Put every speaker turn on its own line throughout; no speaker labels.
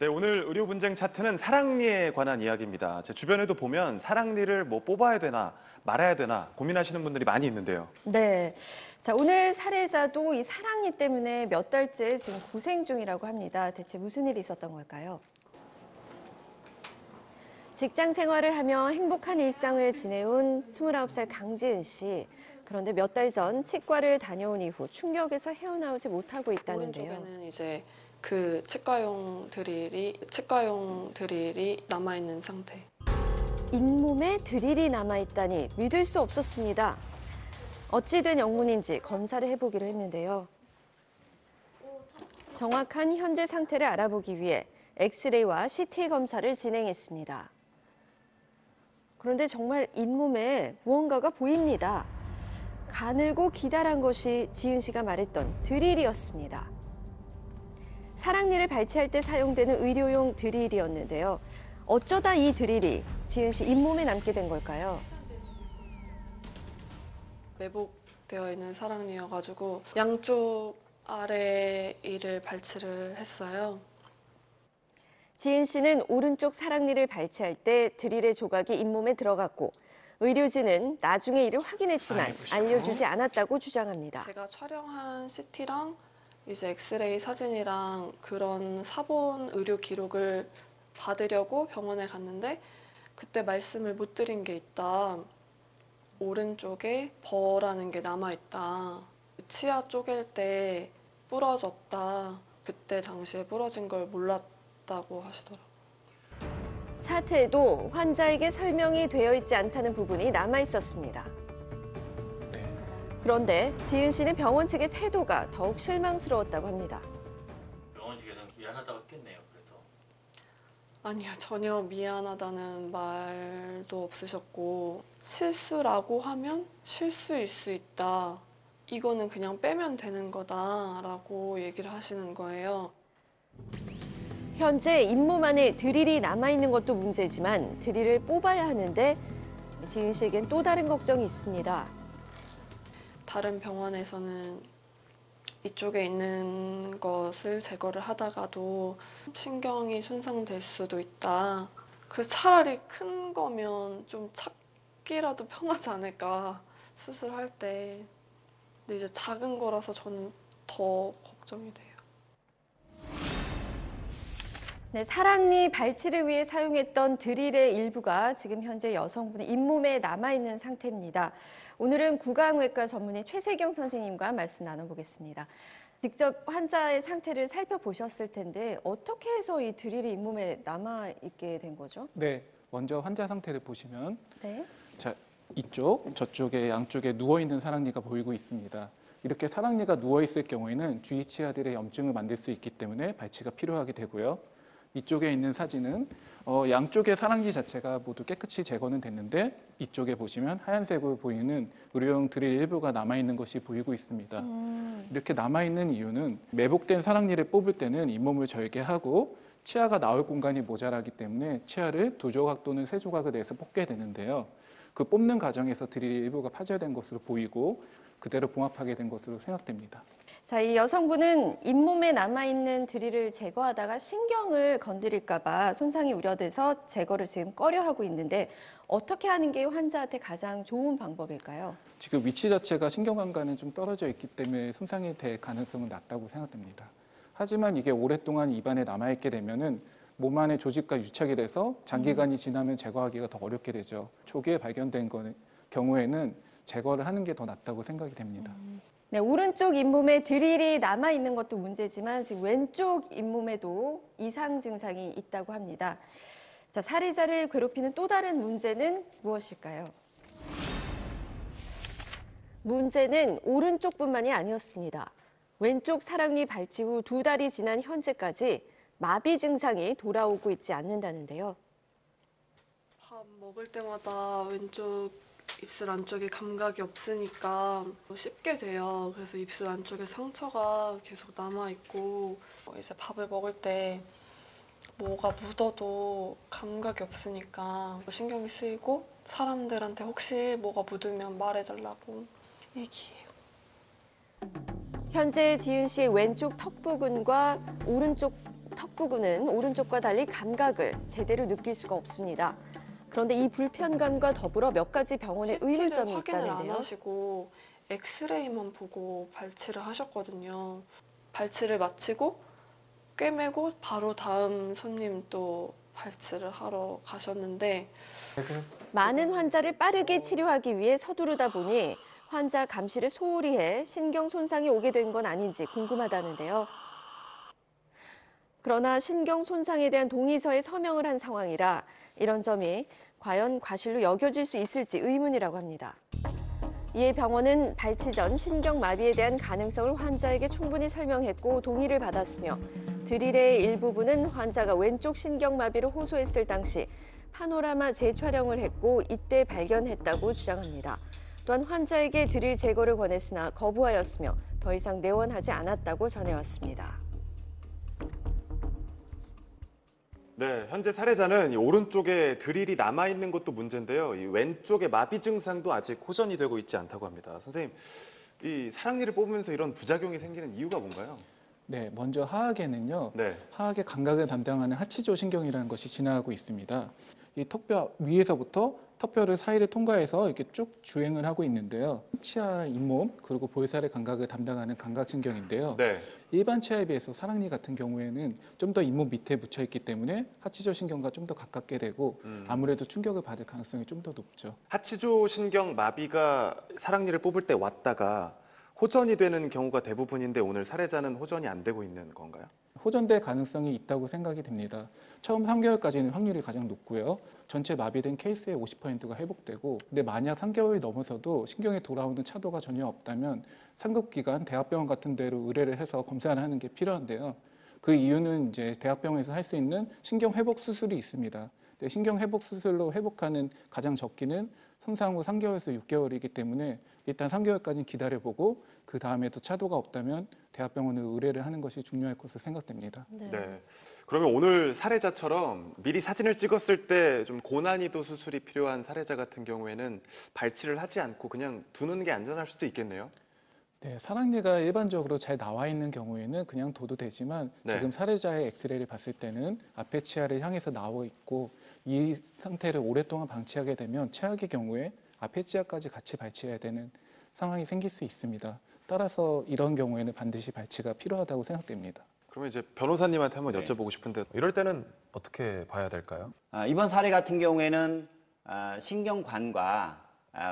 네, 오늘 의료 분쟁 차트는 사랑니에 관한 이야기입니다. 제 주변에도 보면 사랑니를 뭐 뽑아야 되나 말아야 되나 고민하시는 분들이 많이 있는데요.
네. 자, 오늘 사례자도 이 사랑니 때문에 몇 달째 지금 고생 중이라고 합니다. 대체 무슨 일이 있었던 걸까요? 직장 생활을 하며 행복한 일상을 지내온 29살 강지은 씨. 그런데 몇 달 전 치과를 다녀온 이후 충격에서 헤어나오지 못하고 있다는데요.
오른쪽에는 이제 그 치과용 드릴이 남아있는 상태.
잇몸에 드릴이 남아있다니 믿을 수 없었습니다. 어찌된 영문인지 검사를 해보기로 했는데요. 정확한 현재 상태를 알아보기 위해 엑스레이와 CT 검사를 진행했습니다. 그런데 정말 잇몸에 무언가가 보입니다. 가늘고 기다란 것이 지은 씨가 말했던 드릴이었습니다. 사랑니를 발치할 때 사용되는 의료용 드릴이었는데요. 어쩌다 이 드릴이 지은 씨 잇몸에 남게 된 걸까요?
매복되어 있는 사랑니여가지고 양쪽 아래 이를 발치를 했어요.
지은 씨는 오른쪽 사랑니를 발치할 때 드릴의 조각이 잇몸에 들어갔고 의료진은 나중에 이를 확인했지만 알려주지 않았다고 주장합니다.
제가 촬영한 CT랑 이제 엑스레이 사진이랑 그런 사본 의료 기록을 받으려고 병원에 갔는데 그때 말씀을 못 드린 게 있다. 오른쪽에 버라는 게 남아있다. 치아 쪼갤 때 부러졌다. 그때 당시에 부러진 걸 몰랐다고 하시더라고요.
차트에도 환자에게 설명이 되어 있지 않다는 부분이 남아 있었습니다. 그런데 지은 씨는 병원 측의 태도가 더욱 실망스러웠다고 합니다.
병원 측에서는 미안하다고 했겠네요. 그래도.
아니요, 전혀 미안하다는 말도 없으셨고 실수라고 하면 실수일 수 있다. 이거는 그냥 빼면 되는 거다라고 얘기를 하시는 거예요.
현재 잇몸 안에 드릴이 남아있는 것도 문제지만 드릴을 뽑아야 하는데 지은 씨에겐 또 다른 걱정이 있습니다.
다른 병원에서는 이쪽에 있는 것을 제거를 하다가도 신경이 손상될 수도 있다. 그래서 차라리 큰 거면 좀 찾기라도 편하지 않을까, 수술할 때. 근데 이제 작은 거라서 저는 더 걱정이 돼요.
네, 사랑니 발치를 위해 사용했던 드릴의 일부가 지금 현재 여성분의 잇몸에 남아있는 상태입니다. 오늘은 구강외과 전문의 최세경 선생님과 말씀 나눠보겠습니다. 직접 환자의 상태를 살펴보셨을 텐데 어떻게 해서 이 드릴이 잇몸에 남아있게 된 거죠?
네, 먼저 환자 상태를 보시면
네.
자, 이쪽, 저쪽에 양쪽에 누워있는 사랑니가 보이고 있습니다. 이렇게 사랑니가 누워있을 경우에는 주위 치아들의 염증을 만들 수 있기 때문에 발치가 필요하게 되고요. 이쪽에 있는 사진은 양쪽의 사랑니 자체가 모두 깨끗이 제거는 됐는데 이쪽에 보시면 하얀색으로 보이는 의료용 드릴 일부가 남아있는 것이 보이고 있습니다. 이렇게 남아있는 이유는 매복된 사랑니를 뽑을 때는 잇몸을 절개하고 치아가 나올 공간이 모자라기 때문에 치아를 2조각 또는 3조각을 내서 뽑게 되는데요. 그 뽑는 과정에서 드릴 일부가 파절된 것으로 보이고 그대로 봉합하게 된 것으로 생각됩니다.
자, 이 여성분은 잇몸에 남아있는 드릴을 제거하다가 신경을 건드릴까 봐 손상이 우려돼서 제거를 지금 꺼려하고 있는데 어떻게 하는 게 환자한테 가장 좋은 방법일까요?
지금 위치 자체가 신경감과는 좀 떨어져 있기 때문에 손상이 될 가능성은 낮다고 생각됩니다. 하지만 이게 오랫동안 입안에 남아있게 되면은 몸 안에 조직과 유착이 돼서 장기간이 지나면 제거하기가 더 어렵게 되죠. 초기에 발견된 경우에는 제거를 하는 게 더 낫다고 생각이 됩니다.
네, 오른쪽 잇몸에 드릴이 남아있는 것도 문제지만 지금 왼쪽 잇몸에도 이상 증상이 있다고 합니다. 자, 사례자를 괴롭히는 또 다른 문제는 무엇일까요? 문제는 오른쪽뿐만이 아니었습니다. 왼쪽 사랑니 발치 후 2달이 지난 현재까지 마비 증상이 돌아오고 있지 않는다는데요.
밥 먹을 때마다 왼쪽 입술 안쪽에 감각이 없으니까 씹게 돼요. 그래서 입술 안쪽에 상처가 계속 남아있고 이제 밥을 먹을 때 뭐가 묻어도 감각이 없으니까 신경이 쓰이고 사람들한테 혹시 뭐가 묻으면 말해달라고 얘기해요.
현재 지은 씨의 왼쪽 턱 부근과 오른쪽 턱 부분은 오른쪽과 달리 감각을 제대로 느낄 수가 없습니다. 그런데 이 불편감과 더불어 몇 가지 병원에
CT를
의문점이
확인을 안
있다는데요.
하시고 엑스레이만 보고 발치를 하셨거든요. 발치를 마치고 꿰매고 바로 다음 손님 또 발치를 하러 가셨는데
많은 환자를 빠르게 치료하기 위해 서두르다 보니 환자 감시를 소홀히 해 신경 손상이 오게 된 건 아닌지 궁금하다는데요. 그러나 신경 손상에 대한 동의서에 서명을 한 상황이라 이런 점이 과연 과실로 여겨질 수 있을지 의문이라고 합니다. 이에 병원은 발치 전 신경마비에 대한 가능성을 환자에게 충분히 설명했고 동의를 받았으며 드릴의 일부분은 환자가 왼쪽 신경마비로 호소했을 당시 파노라마 재촬영을 했고 이때 발견했다고 주장합니다. 또한 환자에게 드릴 제거를 권했으나 거부하였으며 더 이상 내원하지 않았다고 전해왔습니다.
네, 현재 사례자는 이 오른쪽에 드릴이 남아있는 것도 문제인데요. 이 왼쪽에 마비 증상도 아직 호전이 되고 있지 않다고 합니다. 선생님, 이 사랑니를 뽑으면서 이런 부작용이 생기는 이유가 뭔가요?
네, 먼저 하악에는요.
네.
하악의 감각을 담당하는 하치조 신경이라는 것이 지나가고 있습니다. 이 턱뼈 위에서부터 턱뼈를 사이를 통과해서 이렇게 쭉 주행을 하고 있는데요. 치아, 잇몸, 그리고 볼살의 감각을 담당하는 감각신경인데요.
네.
일반 치아에 비해서 사랑니 같은 경우에는 좀 더 잇몸 밑에 묻혀 있기 때문에 하치조 신경과 좀 더 가깝게 되고 아무래도 충격을 받을 가능성이 좀 더 높죠.
하치조 신경 마비가 사랑니를 뽑을 때 왔다가 호전이 되는 경우가 대부분인데 오늘 사례자는 호전이 안 되고 있는 건가요?
호전될 가능성이 있다고 생각이 됩니다. 처음 3개월까지는 확률이 가장 높고요. 전체 마비된 케이스의 50%가 회복되고, 근데 만약 3개월이 넘어서도 신경이 돌아오는 차도가 전혀 없다면 상급기관, 대학병원 같은 데로 의뢰를 해서 검사를 하는 게 필요한데요. 그 이유는 이제 대학병원에서 할 수 있는 신경 회복 수술이 있습니다. 근데 신경 회복 수술로 회복하는 가장 적기는 손상 후 3개월에서 6개월이기 때문에 일단 3개월까지는 기다려보고 그 다음에도 차도가 없다면 대학병원을 의뢰를 하는 것이 중요할 것으로 생각됩니다.
네. 그러면 오늘 사례자처럼 미리 사진을 찍었을 때 좀 고난이도 수술이 필요한 사례자 같은 경우에는 발치를 하지 않고 그냥 두는 게 안전할 수도 있겠네요.
네, 사랑니가 일반적으로 잘 나와 있는 경우에는 그냥 둬도 되지만
네.
지금 사례자의 엑스레이를 봤을 때는 앞에 치아를 향해서 나와 있고 이 상태를 오랫동안 방치하게 되면 최악의 경우에 앞에 치아까지 같이 발치해야 되는 상황이 생길 수 있습니다. 따라서 이런 경우에는 반드시 발치가 필요하다고 생각됩니다.
그러면 이제 변호사님한테 한번
네.
여쭤보고 싶은데 이럴 때는 어떻게 봐야 될까요?
이번 사례 같은 경우에는 신경관과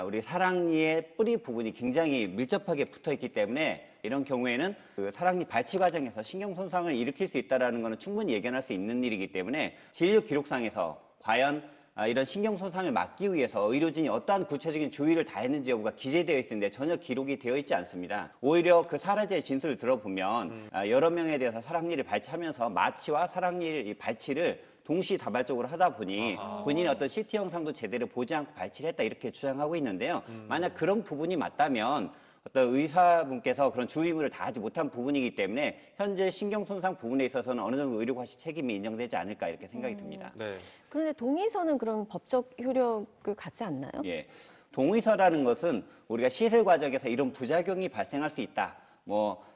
우리 사랑니의 뿌리 부분이 굉장히 밀접하게 붙어 있기 때문에 이런 경우에는 그 사랑니 발치 과정에서 신경 손상을 일으킬 수 있다는 것은 충분히 예견할 수 있는 일이기 때문에 진료 기록상에서 과연 이런 신경 손상을 막기 위해서 의료진이 어떠한 구체적인 주의를 다했는지 여부가 기재되어 있는데 전혀 기록이 되어 있지 않습니다. 오히려 그 사례자의 진술을 들어보면 여러 명에 대해서 사랑니를 발치하면서 마취와 사랑니 발치를 동시다발적으로 하다 보니 본인이 어떤 CT 영상도 제대로 보지 않고 발치를 했다 이렇게 주장하고 있는데요. 만약 그런 부분이 맞다면 어떤 의사분께서 그런 주의 의무를 다하지 못한 부분이기 때문에 현재 신경 손상 부분에 있어서는 어느 정도 의료 과실 책임이 인정되지 않을까 이렇게 생각이 듭니다.
네.
그런데 동의서는 그럼 법적 효력을 갖지 않나요?
예, 동의서라는 것은 우리가 시술 과정에서 이런 부작용이 발생할 수 있다.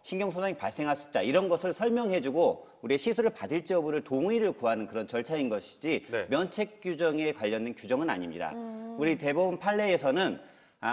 신경 손상이 발생할 수 있다. 이런 것을 설명해주고 우리의 시술을 받을지 여부를 동의를 구하는 그런 절차인 것이지
네.
면책 규정에 관련된 규정은 아닙니다. 우리 대법원 판례에서는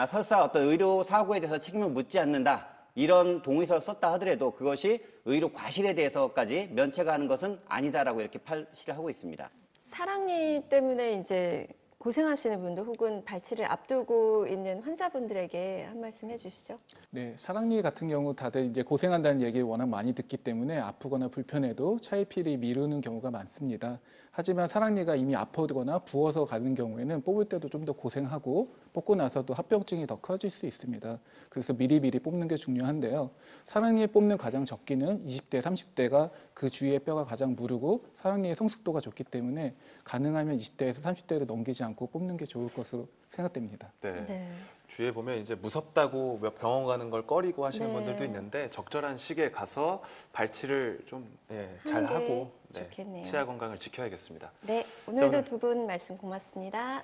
설사 어떤 의료 사고에 대해서 책임을 묻지 않는다. 이런 동의서를 썼다 하더라도 그것이 의료 과실에 대해서까지 면책하는 것은 아니다라고 이렇게 판시를 하고 있습니다.
사랑니 때문에 이제 고생하시는 분들 혹은 발치를 앞두고 있는 환자분들에게 한 말씀 해주시죠.
네, 사랑니 같은 경우 다들 이제 고생한다는 얘기를 워낙 많이 듣기 때문에 아프거나 불편해도 차일피일이 미루는 경우가 많습니다. 하지만 사랑니가 이미 아프거나 부어서 가는 경우에는 뽑을 때도 좀 더 고생하고 뽑고 나서도 합병증이 더 커질 수 있습니다. 그래서 미리미리 뽑는 게 중요한데요. 사랑니에 뽑는 가장 적기는 20대, 30대가 그 주위의 뼈가 가장 무르고 사랑니의 성숙도가 좋기 때문에 가능하면 20대에서 30대를 넘기지 않고 뽑는 게 좋을 것으로 생각됩니다.
네.
네.
주위에 보면 이제 무섭다고 병원 가는 걸 꺼리고 하시는
네.
분들도 있는데 적절한 시기에 가서 발치를 좀 잘
하는 게
하고
좋겠네요.
치아 건강을 지켜야겠습니다.
네, 오늘도
오늘-
두 분 말씀 고맙습니다.